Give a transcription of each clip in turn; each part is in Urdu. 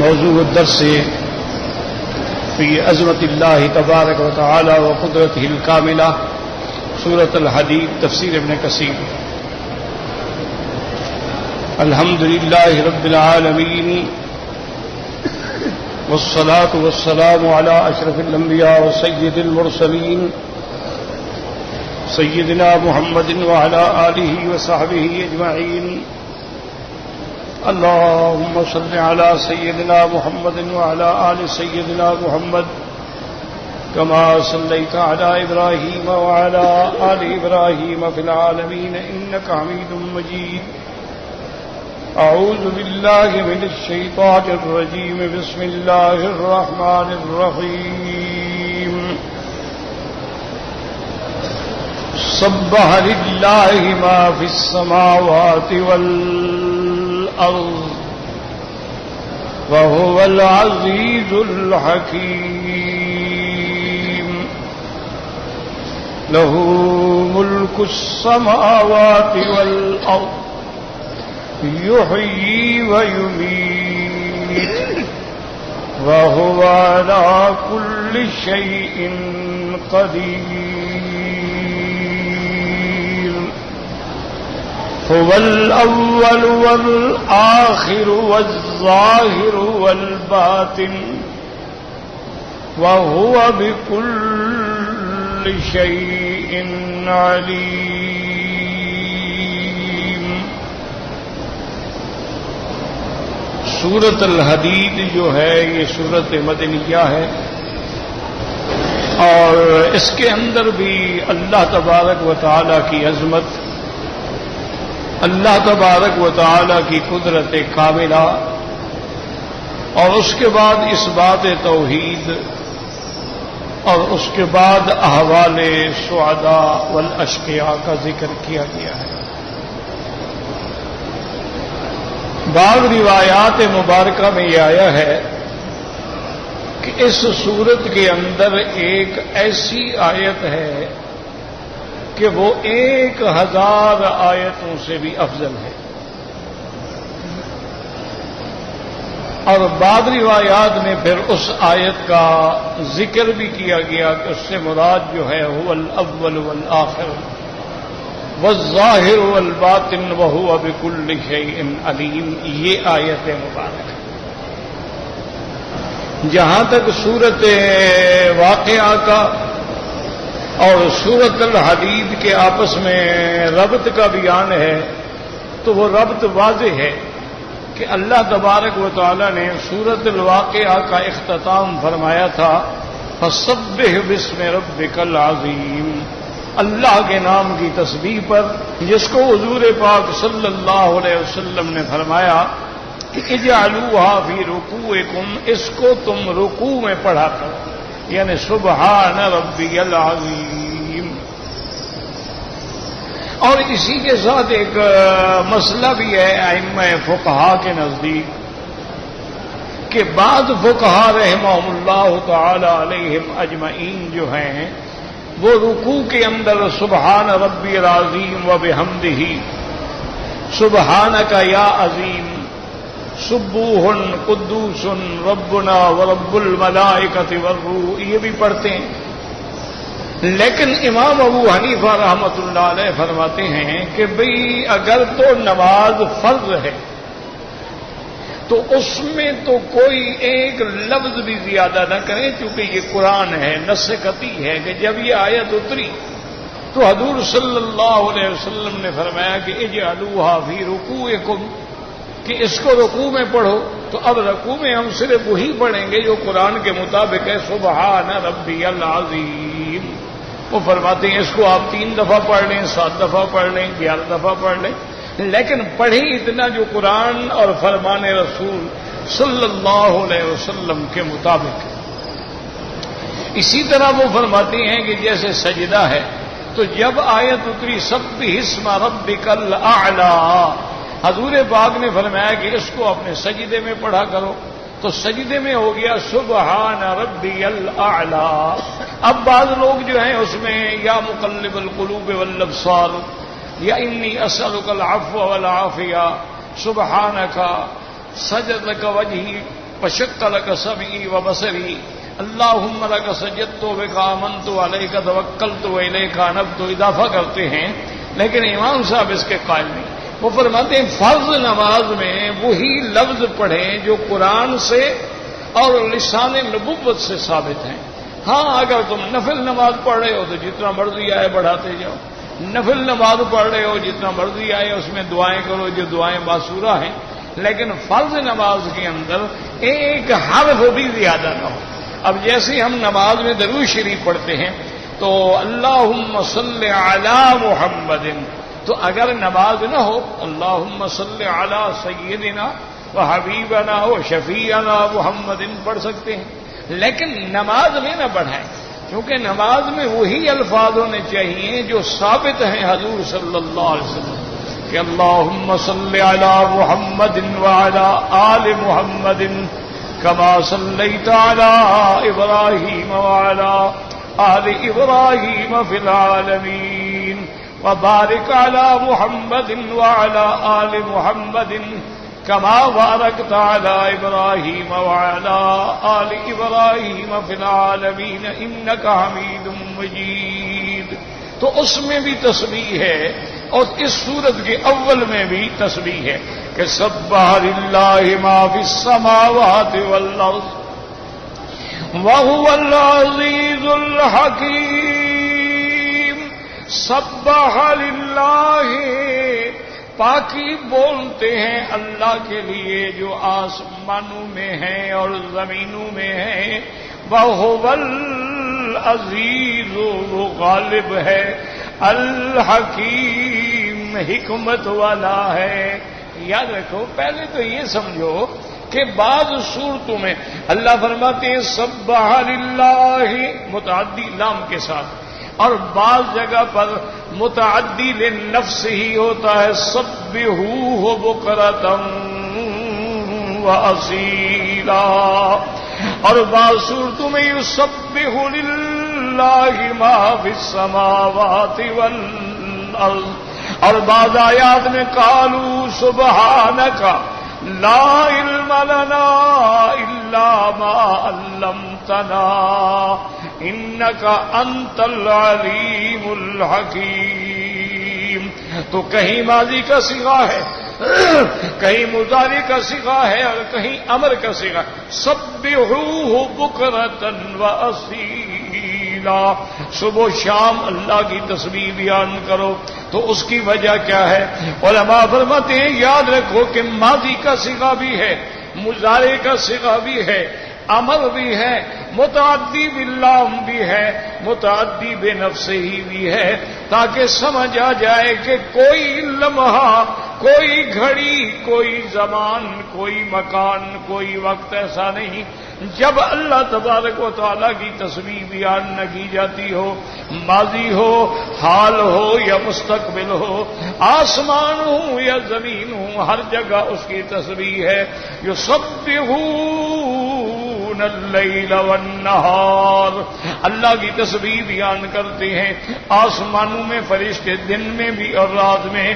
موضوع الدرس في عظمت الله تبارك وتعالى وقدرته الكاملة سورة الحديد تفسير ابن كثير. الحمد لله رب العالمين والصلاة والسلام على أشرف الأنبياء وسيد المرسلين سيدنا محمد وعلى آله وصحبه أجمعين. اللهم صل على سيدنا محمد وعلى آل سيدنا محمد كما صليت على إبراهيم وعلى آل إبراهيم في العالمين إنك حميد مجيد. أعوذ بالله من الشيطان الرجيم. بسم الله الرحمن الرحيم. سبح لله ما في السماوات والأرض وهو العزيز الحكيم. له ملك السماوات والأرض يحيي ويميت وهو على كل شيء قدير. هو الأول والآخر والظاهر والباطن وهو بكل شيء عليم. سورۃ الحدید جو ہے یہ سورۃ مدنیہ ہے اور اس کے اندر بھی اللہ تبارک و تعالی کی عظمت، اللہ تبارک و تعالی کی قدرت کاملہ اور اس کے بعد اس بات توحید اور اس کے بعد احوال سعداء والاشقیاء کا ذکر کیا گیا ہے. بعض روایات مبارکہ میں یہ آیا ہے کہ اس سورت کے اندر ایک ایسی آیت ہے کہ وہ 1000 آیتوں سے بھی افضل ہے، اور بعض روایات میں پھر اس آیت کا ذکر بھی کیا گیا کہ اس سے مراد جو ہے هو الاول والآخر والظاہر والباطن وهو بكل شيء علیم. یہ آیت مبارک ہے. جہاں تک سورت واقعہ کا اور سورت الحدید کے آپس میں ربط کا بیان ہے تو وہ ربط واضح ہے کہ اللہ تبارک و تعالی نے سورت الواقعہ کا اختتام فرمایا تھا فسبح باسم ربک العظیم، اللہ کے نام کی تسبیح پر، جس کو حضور پاک صلی اللہ علیہ وسلم نے فرمایا کہ اجعلوها فی رکوعکم، اس کو تم رکوع میں پڑھا کرو، یعنی سبحان ربی العظیم. اور اسی کے ساتھ ایک مسئلہ بھی ہے ائمہ فقہا کے نزدیک کہ بعض فقہا رحمہم اللہ تعالی علیہم اجمعین جو ہیں وہ رکوع کے اندر سبحان ربی العظیم و بحمدہ، سبحانک یا عظیم، سبوح قدوس ربنا ورب الملائکۃ والروح، یہ بھی پڑھتے ہیں. لیکن امام ابو حنیفہ رحمۃ اللہ علیہ فرماتے ہیں کہ بھئی اگر تو نماز فرض ہے تو اس میں تو کوئی ایک لفظ بھی زیادہ نہ کریں، چونکہ یہ قرآن ہے، نص قطعی ہے کہ جب یہ آیت اتری تو حضور صلی اللہ علیہ وسلم نے فرمایا کہ اجعلوها فی رکوعکم، کہ اس کو رکوع میں پڑھو. تو اب رکوع میں ہم صرف وہی پڑھیں گے جو قرآن کے مطابق ہے، سبحان ربی العظیم. وہ فرماتے ہیں اس کو آپ 3 دفعہ پڑھ لیں، 7 دفعہ پڑھ لیں، 11 دفعہ پڑھ لیں، لیکن پڑھیں اتنا جو قرآن اور فرمان رسول صلی اللہ علیہ وسلم کے مطابق. اسی طرح وہ فرماتے ہیں کہ جیسے سجدہ ہے تو جب آیت اتری سبح اسم ربک الاعلی، حضور پاک نے فرمایا کہ اس کو اپنے سجدے میں پڑھا کرو، تو سجدے میں ہو گیا سبحان ربی الاعلی. اب بعض لوگ جو ہیں اس میں یا مقلب القلوب والابصار یا انی اسألک العفو والعافیہ سبحانک سجد لک وجہی وشق لك سمعي وبصري اللهم لك سجدت وبك آمنت وعليك توكلت وإليك أنبت اضافہ کرتے ہیں، لیکن امام صاحب اس کے قائل نہیں. وہ فرماتے ہیں فرض نماز میں وہی لفظ پڑھیں جو قرآن سے اور لسان نبوت سے ثابت ہیں. ہاں اگر تم نفل نماز پڑھ رہے ہو تو جتنا مرضی آئے بڑھاتے جاؤ، نفل نماز پڑھ رہے ہو جتنا مرضی آئے اس میں دعائیں کرو جو دعائیں معصورہ ہیں، لیکن فرض نماز کے اندر ایک حرف بھی زیادہ نہ ہو. اب جیسے ہم نماز میں درود شریف پڑھتے ہیں تو اللہم صلی علی محمد، تو اگر نماز نہ ہو اللہم صلی علی سیدنا و حبیبنا و شفیعنا محمد پڑھ سکتے ہیں، لیکن نماز میں نہ پڑھائیں، کیونکہ نماز میں وہی الفاظ ہونے چاہیے جو ثابت ہیں حضور صلی اللہ علیہ وسلم کہ اللہم صلی علی محمد وعلی آل محمد کما صلیت علی ابراہیم وعلی آل ابراہیم فی العالمین وبارک علی محمد وعلی آل محمد کما بارکت علی ابراہیم وعلی آل ابراہیم فی العالمین انک حمید مجید. تو اس میں بھی تسبیح ہے اور اس سورت کے اول میں بھی تسبیح ہے کہ سبح للہ ما فی السماوات والارض وهو العزیز الحکیم. سبح للہ، پاکی بولتے ہیں اللہ کے لیے جو آسمانوں میں ہیں اور زمینوں میں ہیں. وَهُوَ الْعَزِيزُ، وہ غالب ہے، الحکیم، حکمت والا ہے. یاد رکھو، پہلے تو یہ سمجھو کہ بعض صورتوں میں اللہ فرماتے ہیں سبح للہ متعدی لام کے ساتھ، اور بعض جگہ پر متعدی للنفس ہی ہوتا ہے سبحوہ بکرۃ وأصیلا، اور بعض صورتوں میں یسبح للہ ما فی السماوات والارض، اور بعض آیات میں قالوا سبحانک لا علم لنا الا ما علمتنا انک انت العلیم الحکیم. تو کہیں ماضی کا صیغہ ہے، کہیں مضارع کا صیغہ ہے اور کہیں امر کا صیغہ. سبحوہ بکرۃ وأصیلا، صبح و شام اللہ کی تسبیح بیان کرو. تو اس کی وجہ کیا ہے؟ علماء فرماتے ہیں یاد رکھو کہ ماضی کا صیغہ بھی ہے، مضارع کا صیغہ بھی ہے، امر بھی ہے، متعدی باللام بھی ہے، متعدی بے نفس ہی بھی ہے، تاکہ سمجھ آ جائے کہ کوئی لمحہ، کوئی گھڑی، کوئی زمان، کوئی مکان، کوئی وقت ایسا نہیں جب اللہ تبارک و تعالیٰ کی تسبیح بیان نہ کی جاتی ہو. ماضی ہو، حال ہو یا مستقبل ہو، آسمان ہو یا زمین ہو، ہر جگہ اس کی تسبیح ہے. یسبحون اللیل والنہار، اللہ کی تسبیح بیان کرتے ہیں آسمانوں میں فرشتے دن میں بھی اور رات میں،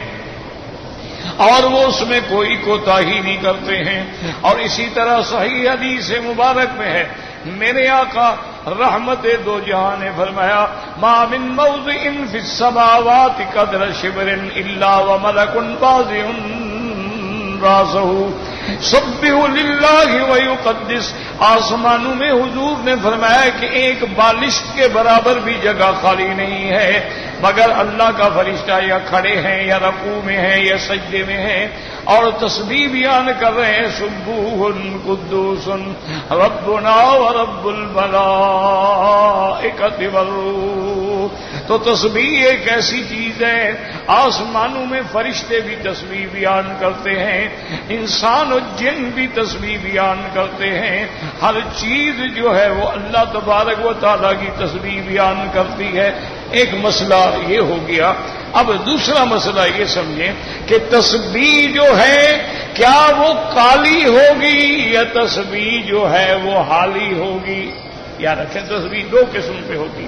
اور وہ اس میں کوئی کوتاہی نہیں کرتے ہیں. اور اسی طرح صحیح حدیث مبارک میں ہے میرے آقا رحمت دو جہاں نے فرمایا ما من موضع فی السماوات قدر شبر الا وملک باذع راسہ سبح للہ ویقدس. آسمانوں میں حضور نے فرمایا کہ ایک بالشت کے برابر بھی جگہ خالی نہیں ہے مگر اللہ کا فرشتہ یا کھڑے ہیں یا رکوع میں ہیں یا سجدے میں ہیں اور تسبیح بیان کر رہے ہیں سبوح قدوس ربنا ورب الملائکۃ والروح. تو تسبیح ایک ایسی چیز ہے، آسمانوں میں فرشتے بھی تسبیح بیان کرتے ہیں، انسان اور جن بھی تسبیح بیان کرتے ہیں، ہر چیز جو ہے وہ اللہ تبارک و تعالیٰ کی تسبیح بیان کرتی ہے. ایک مسئلہ یہ ہو گیا. اب دوسرا مسئلہ یہ سمجھیں کہ تسبیح جو ہے کیا وہ قالی ہوگی یا تسبیح جو ہے وہ حالی ہوگی. یاد رکھیں تسبیح دو قسم پہ ہوتی.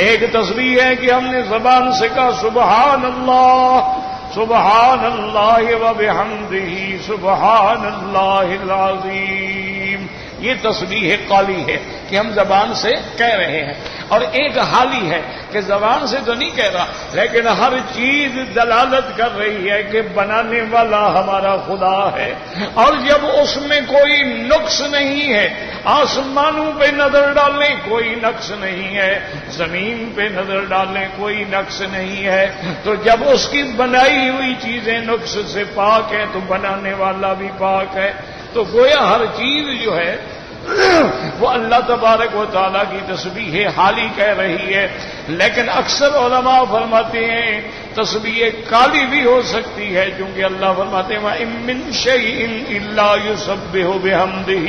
ایک تسبیح ہے کہ ہم نے زبان سے کہا سبحان اللہ و بحمدہ سبحان اللہ العظیم. یہ تسبیح قولی ہے کہ ہم زبان سے کہہ رہے ہیں، اور ایک حالی ہے کہ زبان سے تو نہیں کہہ رہا، لیکن ہر چیز دلالت کر رہی ہے کہ بنانے والا ہمارا خدا ہے، اور جب اس میں کوئی نقص نہیں ہے، آسمانوں پہ نظر ڈالیں کوئی نقص نہیں ہے، زمین پہ نظر ڈالیں کوئی نقص نہیں ہے، تو جب اس کی بنائی ہوئی چیزیں نقص سے پاک ہے تو بنانے والا بھی پاک ہے، تو گویا ہر چیز جو ہے وہ اللہ تبارک و تعالیٰ کی تسبیح حالی کہہ رہی ہے۔ لیکن اکثر علماء فرماتے ہیں تسبیح قالی بھی ہو سکتی ہے، کیونکہ اللہ فرماتے ہیں وَإِن مِّن شَيْءٍ إِلَّا يُسَبِّحُ بِحَمْدِهِ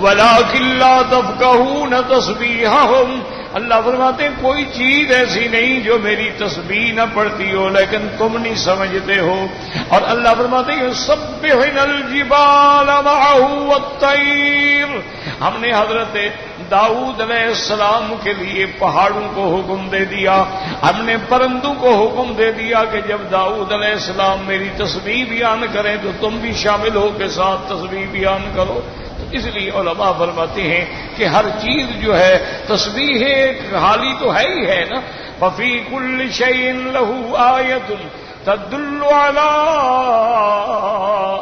وَلَٰكِن لَّا تَفْقَهُونَ تَسْبِيحَهُمْ، اللہ فرماتے ہیں کوئی چیز ایسی نہیں جو میری تسبیح نہ پڑھتی ہو لیکن تم نہیں سمجھتے ہو، اور اللہ فرماتے ہیں يُسَبِّحْنَ الْجِبَالَ مَعَهُ وَالطَّيْرَ، ہم نے حضرت داؤد علیہ السلام کے لیے پہاڑوں کو حکم دے دیا، ہم نے پرندوں کو حکم دے دیا کہ جب داؤد علیہ السلام میری تسبیح بیان کریں تو تم بھی شامل ہو کے ساتھ تسبیح بیان کرو۔ اس لیے علماء فرماتے ہیں کہ ہر چیز جو ہے تسبیح حالی تو ہے ہی ہے نا، فَفِي كُلِّ شَيْءٍ لَهُ آیَةٌ تَدُلُّ عَلَىٰ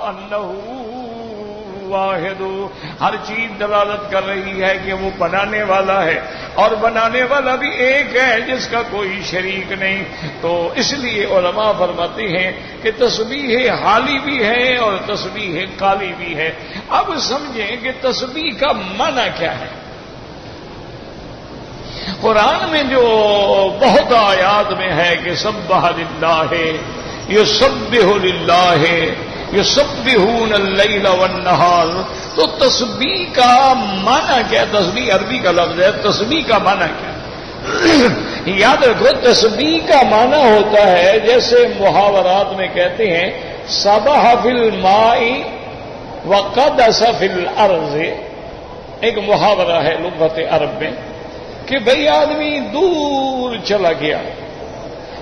أَنَّهُ واحد، ہر چیز دلالت کر رہی ہے کہ وہ بنانے والا ہے، اور بنانے والا بھی ایک ہے جس کا کوئی شریک نہیں۔ تو اس لیے علماء فرماتے ہیں کہ تسبیح حالی بھی ہے اور تسبیح قالی بھی ہے۔ اب سمجھیں کہ تسبیح کا معنی کیا ہے۔ قرآن میں جو بہت آیات میں ہے کہ سبح للہ، یسبح للہ، یسبحون اللیل والنہار، تو تسبیح کا معنی کیا ہے؟ تسبیح عربی کا لفظ ہے، تسبیح کا معنی کیا ہے؟ یاد رکھو تسبیح کا معنی ہوتا ہے جیسے محاورات میں کہتے ہیں سبح فی الماء وقدس فی الارض، ایک محاورہ ہے لغت عرب میں کہ بھئی آدمی دور چلا گیا،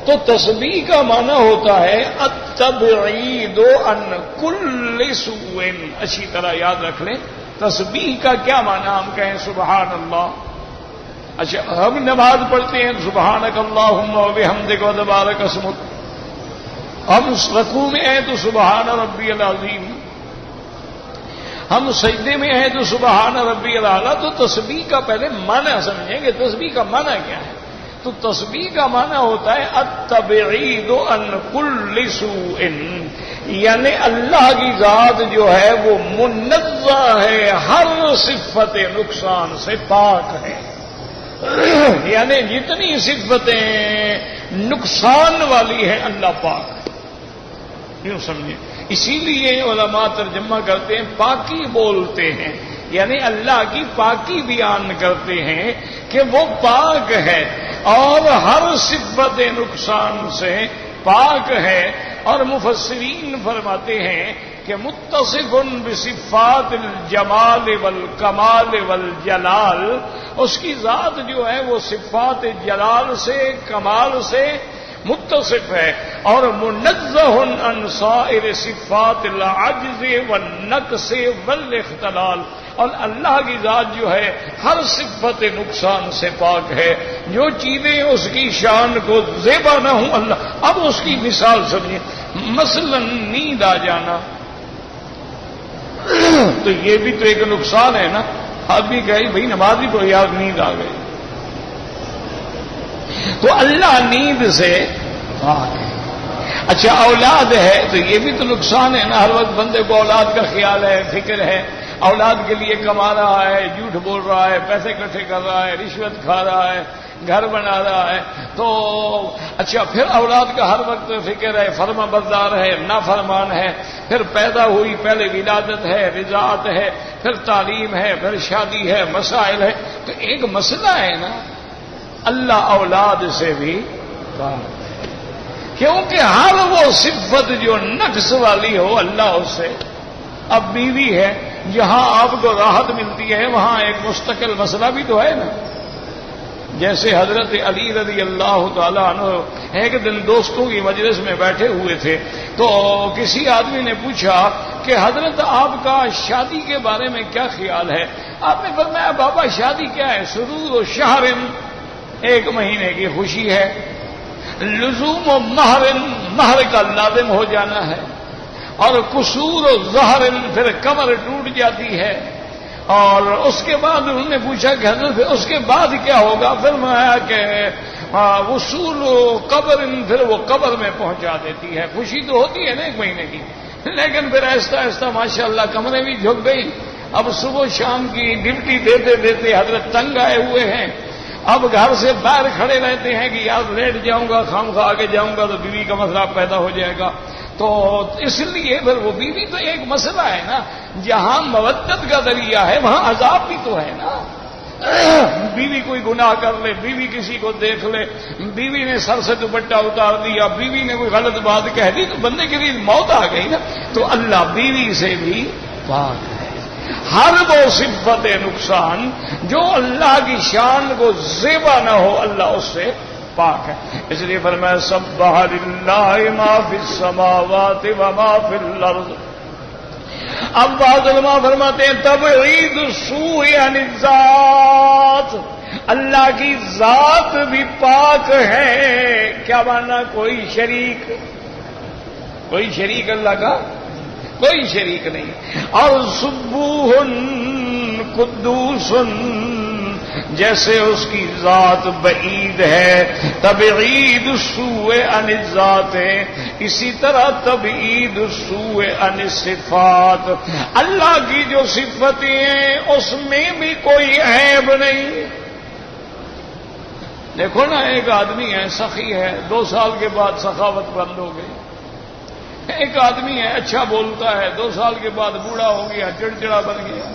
تو تسبیح کا معنی ہوتا ہے التبعید عن کل سوء۔ اچھی طرح یاد رکھ لیں تسبیح کا کیا معنی، ہم کہیں سبحان اللہ، اچھا ہم نماز پڑھتے ہیں سبحانک اللہم وبحمدک وتبارک اسمک، ہم رکوع میں ہیں تو سبحان ربی العظیم، ہم سجدے میں ہیں تو سبحان ربی الاعلیٰ۔ تو تسبیح کا پہلے معنی سمجھیں کہ تسبیح کا معنی کیا ہے۔ تو تسبیح کا معنی ہوتا ہے التبعید عن کل سوء، یعنی اللہ کی ذات جو ہے وہ منزہ ہے، ہر صفت نقصان سے پاک ہے، یعنی جتنی صفتیں نقصان والی ہیں اللہ پاک، یوں سمجھیں۔ اسی لیے علماء ترجمہ کرتے ہیں پاکی بولتے ہیں، یعنی اللہ کی پاکی بیان کرتے ہیں کہ وہ پاک ہے اور ہر صفت نقصان سے پاک ہے۔ اور مفسرین فرماتے ہیں کہ متصف بصفات الجمال والکمال والجلال، اس کی ذات جو ہے وہ صفات جلال سے کمال سے متصف ہے، اور منزہ عن سائر صفات العجز والنقص والاختلال، اور اللہ کی ذات جو ہے ہر صفت نقصان سے پاک ہے، جو چیزیں اس کی شان کو زیبا نہ ہوں اللہ۔ اب اس کی مثال سمجھیں، مثلا نیند آ جانا، تو یہ بھی تو ایک نقصان ہے نا، آپ بھی کہیں بھائی نماز ہی پڑھی یار نیند آ گئی، تو اللہ نیند سے پاک ہے۔ اچھا اولاد ہے تو یہ بھی تو نقصان ہے نا، ہر وقت بندے کو اولاد کا خیال ہے، فکر ہے، اولاد کے لیے کما رہا ہے، جھوٹ بول رہا ہے، پیسے اکٹھے کر رہا ہے، رشوت کھا رہا ہے، گھر بنا رہا ہے، تو اچھا پھر اولاد کا ہر وقت فکر ہے، فرما بردار ہے، نافرمان ہے، پھر پیدا ہوئی پہلے ولادت ہے، رضاعت ہے، پھر تعلیم ہے، پھر شادی ہے، مسائل ہے، تو ایک مسئلہ ہے نا، اللہ اولاد سے بھی پاک، کیونکہ ہر وہ صفت جو نقص والی ہو اللہ اس سے۔ اب بیوی ہے، جہاں آپ کو راحت ملتی ہے وہاں ایک مستقل مسئلہ بھی تو ہے نا، جیسے حضرت علی رضی اللہ تعالیٰ عنہ ایک دن دوستوں کی مجلس میں بیٹھے ہوئے تھے تو کسی آدمی نے پوچھا کہ حضرت آپ کا شادی کے بارے میں کیا خیال ہے؟ آپ نے فرمایا بابا شادی کیا ہے؟ سرور و شہر، ایک مہینے کی خوشی ہے، لزوم و مہر کا لازم ہو جانا ہے، اور قصور و ظہر پھر کمر ٹوٹ جاتی ہے، اور اس کے بعد انہوں نے پوچھا کہ حضرت اس کے بعد کیا ہوگا؟ فرمایا کہ وصول قبر، پھر وہ قبر میں پہنچا دیتی ہے۔ خوشی تو ہوتی ہے نا ایک مہینے کی، لیکن پھر آہستہ آہستہ ماشاءاللہ کمریں بھی جھک گئی۔ اب صبح شام کی ڈیوٹی دیتے دیتے حضرت تنگ آئے ہوئے ہیں، اب گھر سے باہر کھڑے رہتے ہیں کہ یار لیٹ جاؤں گا، خام خواہ آگے جاؤں گا تو بیوی کا مسئلہ پیدا ہو جائے گا۔ تو اس لیے پھر وہ بیوی تو ایک مسئلہ ہے نا، جہاں مودت کا ذریعہ ہے وہاں عذاب بھی تو ہے نا۔ بیوی کوئی گناہ کر لے، بیوی کسی کو دیکھ لے، بیوی نے سر سے دوپٹہ اتار دیا، بیوی نے کوئی غلط بات کہہ دی تو بندے کے لیے موت آ گئی نا۔ تو اللہ بیوی سے بھی پاک ہے۔ ہر وہ صفت نقصان جو اللہ کی شان کو زیبا نہ ہو، اللہ اس سے پاک ہے۔ اس لیے فرمایا سبح للہ ما فی السماوات وما فی الارض۔ اب بعض علماء فرماتے ہیں تبعید السوء عن الذات، اللہ کی ذات بھی پاک ہے۔ کیا ماننا؟ کوئی شریک اللہ کا کوئی شریک نہیں۔ اور سبوح قدوس، جیسے اس کی ذات بعید ہے، تبعید السوء عن الذات ہے، اسی طرح تبعید السوء عن الصفات، اللہ کی جو صفتیں ہیں اس میں بھی کوئی عیب نہیں۔ دیکھو نا، ایک آدمی ہے سخی ہے، 2 سال کے بعد سخاوت بند ہو گئی۔ ایک آدمی ہے اچھا بولتا ہے، 2 سال کے بعد بوڑھا ہو گیا، چڑچڑا بن گیا۔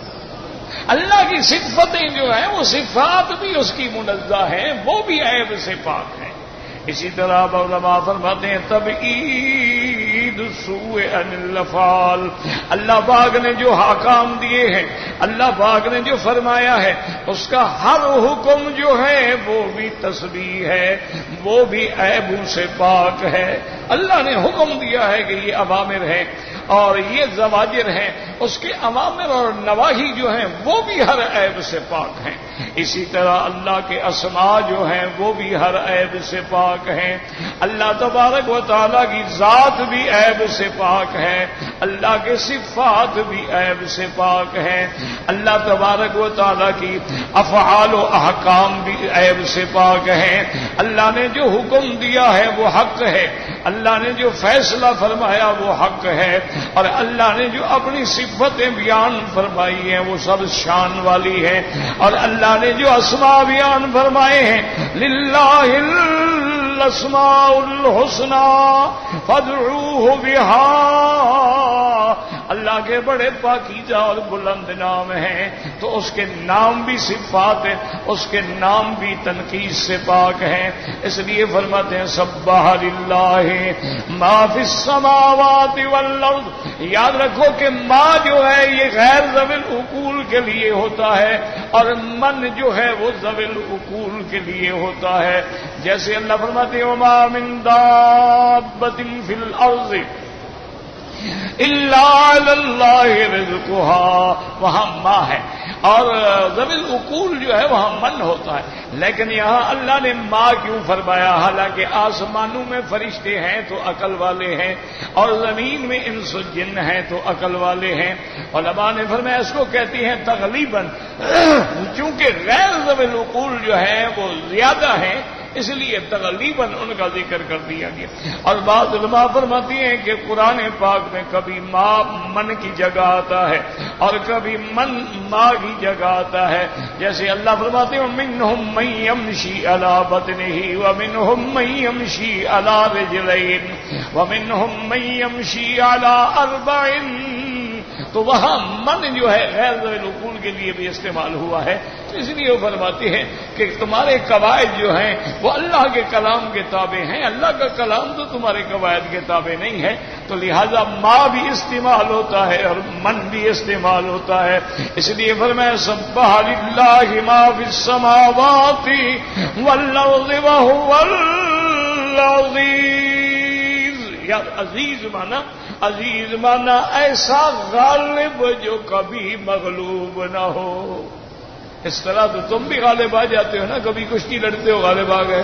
اللہ کی صفتیں جو ہیں وہ صفات بھی اس کی منزہ ہیں، وہ بھی عیب سے پاک ہیں۔ اسی طرح علماء فرماتے ہیں تبعید السوء عن الافعال، اللہ پاک نے جو احکام دیے ہیں، اللہ پاک نے جو فرمایا ہے، اس کا ہر حکم جو ہے وہ بھی تسبیح ہے، وہ بھی عیبوں سے پاک ہے۔ اللہ نے حکم دیا ہے کہ یہ اوامر ہے اور یہ زواجر ہیں، اس کے اوامر اور نواہی جو ہیں وہ بھی ہر عیب سے پاک ہیں۔ اسی طرح اللہ کے اسماء جو ہیں وہ بھی ہر عیب سے پاک ہیں۔ اللہ تبارک و تعالیٰ کی ذات بھی عیب سے پاک ہے، اللہ کے صفات بھی عیب سے پاک ہیں، اللہ تبارک و تعالیٰ کی افعال و احکام بھی عیب سے پاک ہیں۔ اللہ نے جو حکم دیا ہے وہ حق ہے، اللہ نے جو فیصلہ فرمایا وہ حق ہے، اور اللہ نے جو اپنی صفتیں بیان فرمائی ہیں وہ سب شان والی ہیں، اور اللہ نے جو اسماء بیان فرمائے ہیں للہ الاسماء الحسنى فادعوه بها، اللہ کے بڑے پاکیزہ اور بلند نام ہیں تو اس کے نام بھی صفات ہیں، اس کے نام بھی تنقیص سے پاک ہیں۔ اس لیے فرماتے ہیں سبح للہ ما فی السماوات والارض۔ یاد رکھو کہ ما جو ہے یہ غیر ذوی العقول کے لیے ہوتا ہے، اور من جو ہے وہ ذوی العقول کے لیے ہوتا ہے۔ جیسے اللہ فرماتے ہیں وما من دابۃ فی الارض الا علی اللہ رزقها، وہاں ما ہے، اور ذوی العقول جو ہے وہاں من ہوتا ہے، لیکن یہاں اللہ نے ما کیوں فرمایا؟ حالانکہ آسمانوں میں فرشتے ہیں تو عقل والے ہیں، اور زمین میں انس و جن ہیں تو عقل والے ہیں۔ علماء نے فرمایا اس کو کہتی ہیں تغلیباً، چونکہ غیر ذوی العقول جو ہیں وہ زیادہ ہیں، اس لیے تغلیباً ان کا ذکر کر دیا گیا۔ اور بعض علماء فرماتی ہیں کہ قرآن پاک میں کبھی ما من کی جگہ آتا ہے اور کبھی من ما کی جگہ آتا ہے، جیسے اللہ فرماتے ہیں وَمِنْهُمْ مَن يَمْشِي عَلَى بَطْنِهِ وَمِنْهُمْ مَن يَمْشِي عَلَى رِجْلَيْنِ وَمِنْهُمْ مَن يَمْشِي عَلَى أَرْبَعٍ تو وہاں من جو ہے غیر ذوی العقول کے لیے بھی استعمال ہوا ہے. تو اس لیے وہ فرماتے ہیں کہ تمہارے قواعد جو ہیں وہ اللہ کے کلام کے تابع ہیں. اللہ کا کلام تو تمہارے قواعد کے تابع نہیں ہے. تو لہذا ما بھی استعمال ہوتا ہے اور من بھی استعمال ہوتا ہے. اس لیے فرمایا سبح للہ ما فی السماوات والارض وهو العزیز. یا عزیز مانا ایسا غالب جو کبھی مغلوب نہ ہو. اس طرح تو تم بھی غالب آ جاتے ہو نا, کبھی کشتی لڑتے ہو غالب آ گئے,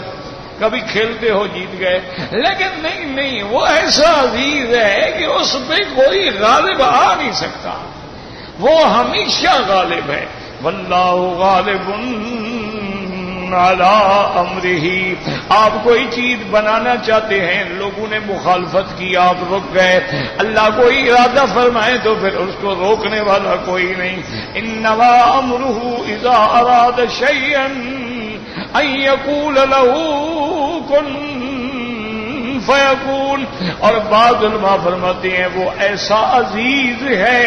کبھی کھیلتے ہو جیت گئے, لیکن نہیں وہ ایسا عزیز ہے کہ اس پہ کوئی غالب آ نہیں سکتا, وہ ہمیشہ غالب ہے. واللہ غالب علی امرہ. آپ کوئی چیز بنانا چاہتے ہیں, لوگوں نے مخالفت کی, آپ رک گئے, اللہ کوئی ارادہ فرمائے تو پھر اس کو روکنے والا کوئی نہیں. انما امرہ اذا اراد شیئا ان یقول له کن فیکون. اور بعض علماء فرماتے ہیں وہ ایسا عزیز ہے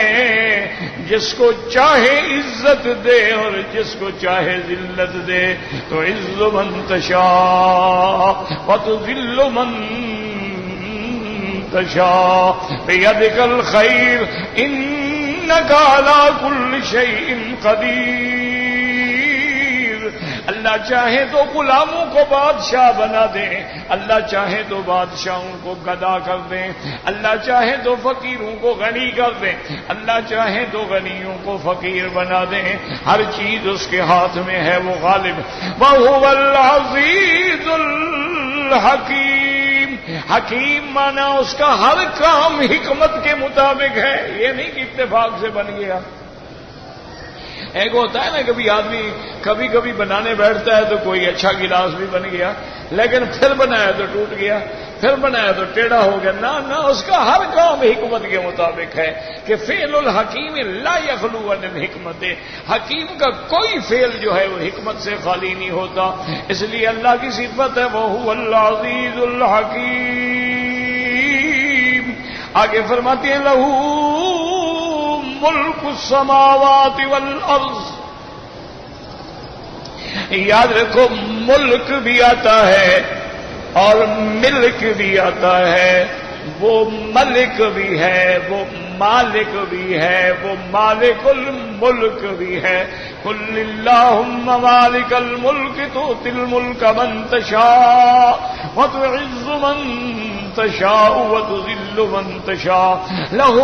جس کو چاہے عزت دے اور جس کو چاہے ذلت دے. تو عز من تشاء وتذل من تشاء بیدک الخیر انک علی کل شیء قدیر. اللہ چاہے تو غلاموں کو بادشاہ بنا دیں, اللہ چاہے تو بادشاہوں کو گدا کر دیں, اللہ چاہے تو فقیروں کو غنی کر دیں, اللہ چاہے تو غنیوں کو فقیر بنا دیں. ہر چیز اس کے ہاتھ میں ہے, وہ غالب. وَهُوَ الْعَزِيزُ الْحَكِيمُ. حکیم مانا اس کا ہر کام حکمت کے مطابق ہے, یہ نہیں کہ اتفاق سے بن گیا. ایک ہوتا ہے نا کبھی آدمی کبھی بنانے بیٹھتا ہے تو کوئی اچھا گلاس بھی بن گیا, لیکن پھر بنایا تو ٹوٹ گیا, پھر بنایا تو ٹیڑھا ہو گیا. نہ اس کا ہر کام حکمت کے مطابق ہے کہ فعل الحکیم لا یخلو عن الحکمت. حکیم کا کوئی فعل جو ہے وہ حکمت سے خالی نہیں ہوتا. اس لیے اللہ کی صفت ہے وَهُوَ الْعَزِيزُ الْحَكِيمُ. آگے فرماتے ہیں لَهُ ملک السماوات والارض. یاد رکھو ملک بھی آتا ہے اور ملک بھی آتا ہے. وہ ملک بھی ہے, وہ مالک بھی ہے, وہ مالک الملک بھی ہے. قل اللہم مالک الملک تؤتی الملک من تشاء وتعز من تشاء وتذل من تشاء لہ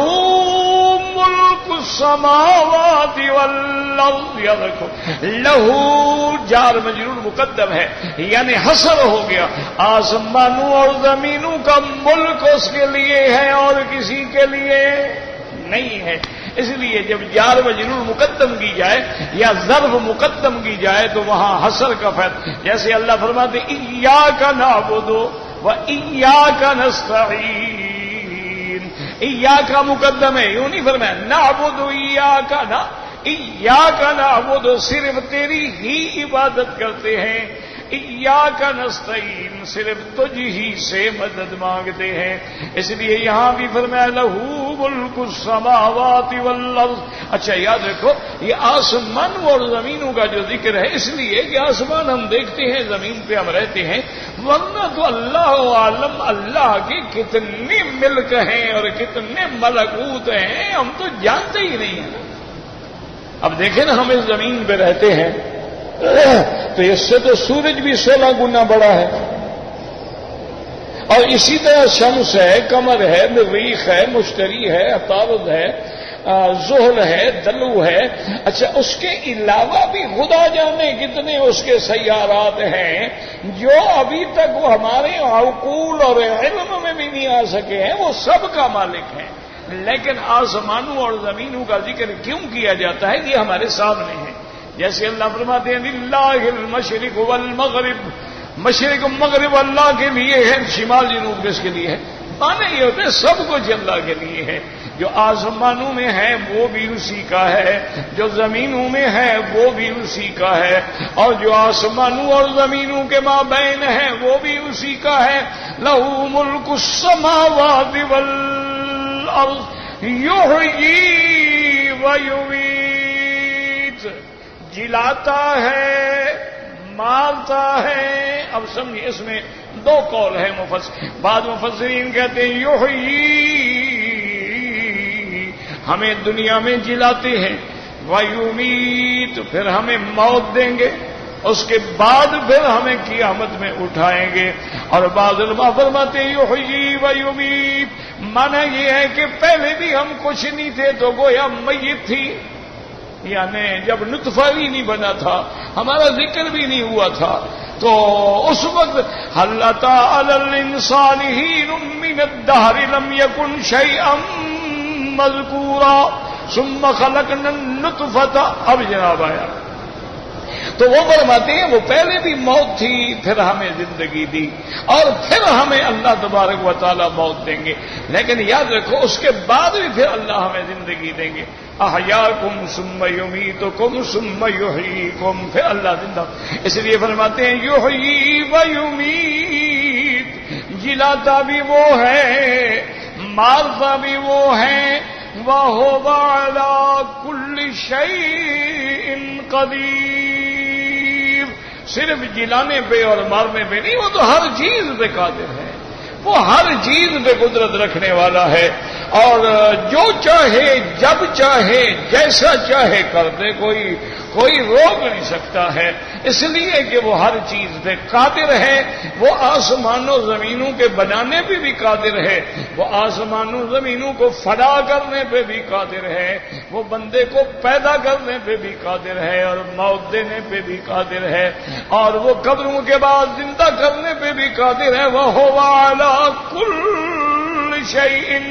ملک السماوات والارض. یا دیکھو لہو جار مجرور مقدم ہے, یعنی حصر ہو گیا. آسمانوں اور زمینوں کا ملک اس کے لیے ہے اور کسی کے لیے نہیں ہے. اس لیے جب جار مجرور مقدم کی جائے یا ظرف مقدم کی جائے تو وہاں حصر کا فائدہ. جیسے اللہ فرماتے ایاک نعبد و ایاک نستعین. ایاک مقدم ہے, یوں نہیں فرمایا نعبد ایاک, نہ ایاک نعبد صرف تیری ہی عبادت کرتے ہیں, ایاک نستعین صرف تجھ ہی سے مدد مانگتے ہیں. اس لیے یہاں بھی فرمایا لہو ملک السماوات والارض. اچھا یاد رکھو یہ آسمانوں اور زمینوں کا جو ذکر ہے اس لیے کہ آسمان ہم دیکھتے ہیں, زمین پہ ہم رہتے ہیں, ورنہ تو اللہ عالم اللہ کے کتنے ملک ہیں اور کتنے ملکوت ہیں ہم تو جانتے ہی نہیں ہیں. اب دیکھیں نا ہم اس زمین پہ رہتے ہیں تو اس سے تو سورج بھی 16 گنا بڑا ہے, اور اسی طرح شمس ہے, قمر ہے, مریخ ہے, مشتری ہے, عطارد ہے, زحل ہے, دلو ہے. اچھا اس کے علاوہ بھی خدا جانے کتنے اس کے سیارات ہیں جو ابھی تک وہ ہمارے عقول اور علم میں بھی نہیں آ سکے ہیں. وہ سب کا مالک ہے, لیکن آسمانوں اور زمینوں کا ذکر کیوں کیا جاتا ہے یہ ہمارے سامنے ہے. جیسے اللہ فرماتے ہیں للہ المشرق والمغرب. مشرق و مغرب اللہ کے لیے ہے, شمال جنوب کس کے لیے ہے؟ مانے یہ ہوتے سب کچھ اللہ کے لیے ہے. جو آسمانوں میں ہے وہ بھی اسی کا ہے, جو زمینوں میں ہے وہ بھی اسی کا ہے, اور جو آسمانوں اور زمینوں کے مابین ہے وہ بھی اسی کا ہے. لہو ملک السماوات والارض یحیی ویمیت، جلاتا ہے مارتا ہے۔ اب سمجھیے اس میں دو قول ہے بعض مفسرین کہتے ہیں یحیی، ہمیں دنیا میں جلاتے ہیں، ویمیت، پھر ہمیں موت دیں گے، اس کے بعد پھر ہمیں قیامت میں اٹھائیں گے۔ اور بعض علماء فرماتے ہیں یحیی ویمیت، معنی یہ ہے کہ پہلے بھی ہم کچھ نہیں تھے تو گویا میت تھی، یعنی جب نطفہ بھی نہیں بنا تھا، ہمارا ذکر بھی نہیں ہوا تھا، تو اس وقت هل أتى على الإنسان حين من الدهر لم يكن شيئا مذكورا ثم خلقنا النطفة۔ اب جناب آیا تو وہ فرماتے ہیں وہ پہلے بھی موت تھی، پھر ہمیں زندگی دی، اور پھر ہمیں اللہ تبارک و تعالی موت دیں گے، لیکن یاد رکھو اس کے بعد بھی پھر اللہ ہمیں زندگی دیں گے۔ احیاکم ثم یمیتکم ثم یحییکم، پھر اللہ زندہ، اس لیے فرماتے ہیں یحیی و یمیت، جلاتا بھی وہ ہے مارتا بھی وہ ہے، وَهُوَ عَلَى كُلِّ شَيْءٍ قَدِيرٌ، صرف جلانے پہ اور مارنے پہ نہیں، وہ تو ہر چیز پہ قادر ہے، وہ ہر چیز پہ قدرت رکھنے والا ہے، اور جو چاہے جب چاہے جیسا چاہے کر دے، کوئی روک نہیں سکتا ہے، اس لیے کہ وہ ہر چیز پہ قادر ہے۔ وہ آسمانوں زمینوں کے بنانے پہ بھی قادر ہے، وہ آسمانوں زمینوں کو فنا کرنے پہ بھی قادر ہے، وہ بندے کو پیدا کرنے پہ بھی قادر ہے، اور موت دینے پہ بھی قادر ہے، اور وہ قبروں کے بعد زندہ کرنے پہ بھی قادر ہے۔ وَهُوَ عَلَى كُلِّ شَيْءٍ،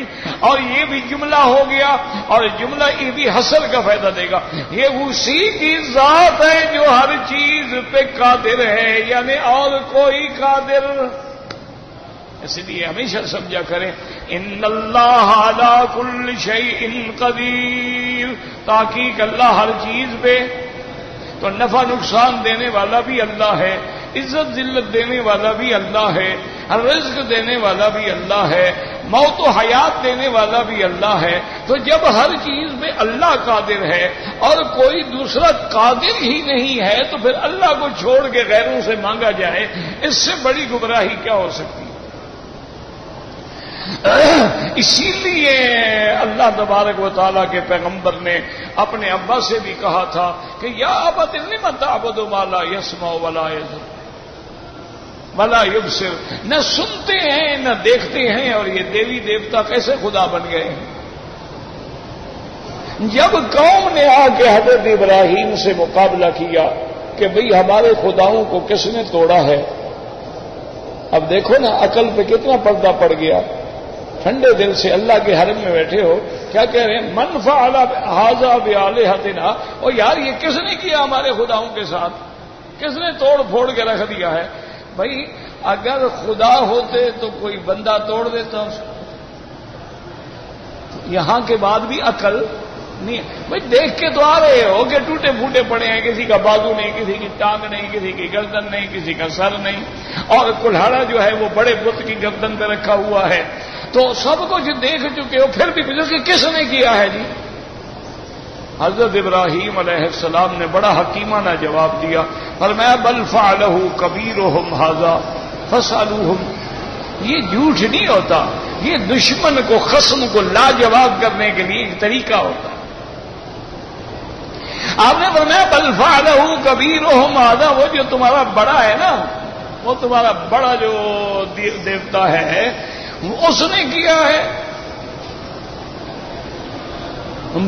اور یہ بھی جملہ ہو گیا، اور جملہ یہ بھی حصر کا فائدہ دے گا، یہ اسی کی ذات ہے جو ہر چیز پہ قادر ہے، یعنی اور کوئی قادر۔ اس لیے ہمیشہ سمجھا کریں ان اللہ علی کل شیء قدیر، تحقیق اللہ ہر چیز پہ، تو نفع نقصان دینے والا بھی اللہ ہے، عزت ذلت دینے والا بھی اللہ ہے، رزق دینے والا بھی اللہ ہے، موت و حیات دینے والا بھی اللہ ہے۔ تو جب ہر چیز میں اللہ قادر ہے اور کوئی دوسرا قادر ہی نہیں ہے، تو پھر اللہ کو چھوڑ کے غیروں سے مانگا جائے، اس سے بڑی گمراہی کیا ہو سکتی ہے؟ اسی لیے اللہ تبارک و تعالیٰ کے پیغمبر نے اپنے ابا سے بھی کہا تھا کہ یا ابت لم تعبد ما لا يسمع ولا يبصر ولا یبصر، نہ سنتے ہیں نہ دیکھتے ہیں، اور یہ دیوی دیوتا کیسے خدا بن گئے ہیں؟ جب قوم نے آ کے حضرت ابراہیم سے مقابلہ کیا کہ بھئی ہمارے خداؤں کو کس نے توڑا ہے، اب دیکھو نا عقل پہ کتنا پردہ پڑ گیا، ٹھنڈے دل سے اللہ کے حرم میں بیٹھے ہو، کیا کہہ رہے ہیں من فعل ھذا بآلہتنا، اور یار یہ کس نے کیا ہمارے خداؤں کے ساتھ، کس نے توڑ پھوڑ کے رکھ دیا ہے؟ بھائی اگر خدا ہوتے تو کوئی بندہ توڑ دیتا اس کو، یہاں کے بعد بھی عقل نہیں ہے۔ بھائی دیکھ کے تو آ رہے ہو کہ ٹوٹے پھوٹے پڑے ہیں، کسی کا بازو نہیں، کسی کی ٹانگ نہیں، کسی کی گردن نہیں، کسی کا سر نہیں، اور کلہاڑا جو ہے وہ بڑے بت کی گردن پہ رکھا ہوا ہے، تو سب کچھ دیکھ چکے ہو، پھر بھی پوچھو کہ کس نے کیا ہے جی؟ حضرت ابراہیم علیہ السلام نے بڑا حکیمانہ جواب دیا، فرمایا بل فعلہ کبیرہم ھذا فاسألوہم، یہ جھوٹ نہیں ہوتا، یہ دشمن کو خصم کو لاجواب کرنے کے لیے ایک طریقہ ہوتا ہے۔ آپ نے فرمایا بل فعلہ کبیرہم ھذا، وہ جو تمہارا بڑا ہے نا، وہ تمہارا بڑا جو دیوتا ہے اس نے کیا ہے۔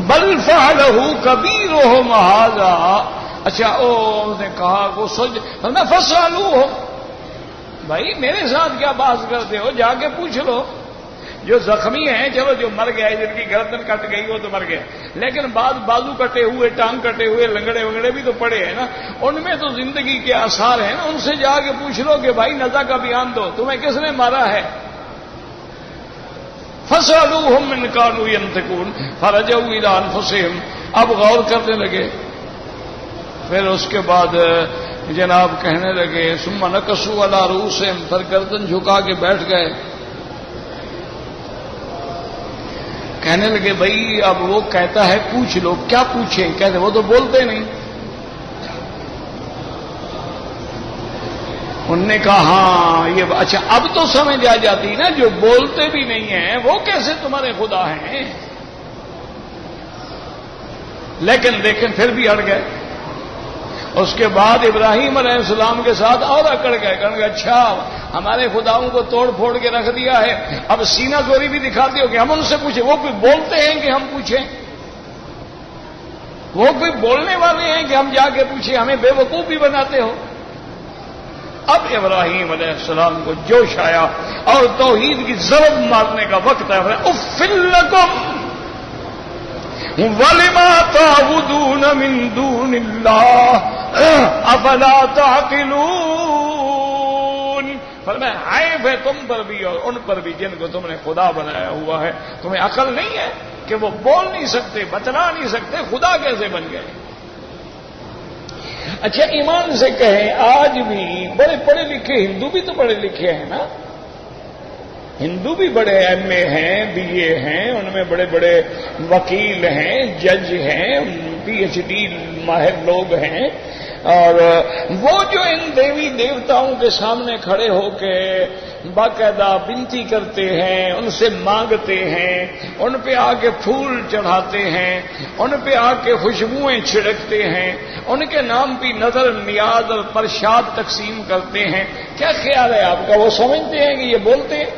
بل فعلہ کبیرہم ھذا، اچھا اس نے کہا وہ سوچ فاسألوہم، بھائی میرے ساتھ کیا بات کرتے ہو، جا کے پوچھ لو۔ جو زخمی ہیں چلو جو مر گیا ہے، جن کی گردن کٹ گئی وہ تو مر گیا، لیکن بعض بازو کٹے ہوئے، ٹانگ کٹے ہوئے، لنگڑے وگڑے بھی تو پڑے ہیں نا، ان میں تو زندگی کے آثار ہیں نا، ان سے جا کے پوچھ لو کہ بھائی نزا کا بیان دو، تمہیں کس نے مارا ہے؟ فَاسْأَلُوهُمْ إِنْ كَانُوا يَنْطِقُونَ فَرَجَعُوا إِلَىٰ أَنفُسِهِمْ، اب غور کرنے لگے، پھر اس کے بعد جناب کہنے لگے ثُمَّ نَكَسُوا عَلَىٰ رُءُوسِهِمْ، پھر گردن جھکا کے بیٹھ گئے، کہنے لگے بھائی اب وہ کہتا ہے پوچھ لو. کیا پوچھیں؟ کہتے وہ تو بولتے نہیں. انہوں نے کہا ہاں یہ اچھا اب تو سمجھ آ جاتی نا جو بولتے بھی نہیں ہیں وہ کیسے تمہارے خدا ہیں. لیکن پھر بھی اڑ گئے. اس کے بعد ابراہیم علیہ السلام کے ساتھ اور اکڑ گئے. کہنے لگے اچھا ہمارے خداؤں کو توڑ پھوڑ کے رکھ دیا ہے, اب سینہ زوری بھی دکھاتے ہو کہ ہم ان سے پوچھیں. وہ کوئی بولتے ہیں کہ ہم پوچھیں؟ وہ کوئی بولنے والے ہیں کہ ہم جا کے پوچھیں؟ ہمیں بے وقوف بھی بناتے ہو. اب ابراہیم علیہ السلام کو جوش آیا اور توحید کی ضرب مارنے کا وقت ہے. اف لکم وَلِمَا تَعْبُدُونَ مِن دُونِ اللَّهِ أَفَلَا تَعْقِلُونَ. فرمایا عیب ہے تم پر بھی اور ان پر بھی جن کو تم نے خدا بنایا ہوا ہے. تمہیں عقل نہیں ہے کہ وہ بول نہیں سکتے, بتلا نہیں سکتے, خدا کیسے بن گئے؟ اچھا ایمان سے کہیں آج بھی بڑے پڑھے لکھے ہندو بھی تو پڑھے لکھے ہیں نا. ہندو بھی بڑے ایم اے ہیں, بی اے ہیں, ان میں بڑے بڑے وکیل ہیں, جج ہیں, پی ایچ ڈی ماہر لوگ ہیں. اور وہ جو ان دیوی دیوتاؤں کے سامنے کھڑے ہو کے باقاعدہ بنتی کرتے ہیں, ان سے مانگتے ہیں, ان پہ آ کے پھول چڑھاتے ہیں, ان پہ آ کے خوشبوئیں چھڑکتے ہیں, ان کے نام پہ نظر نیاز اور پرشاد تقسیم کرتے ہیں. کیا خیال ہے آپ کا وہ سمجھتے ہیں کہ یہ بولتے ہیں؟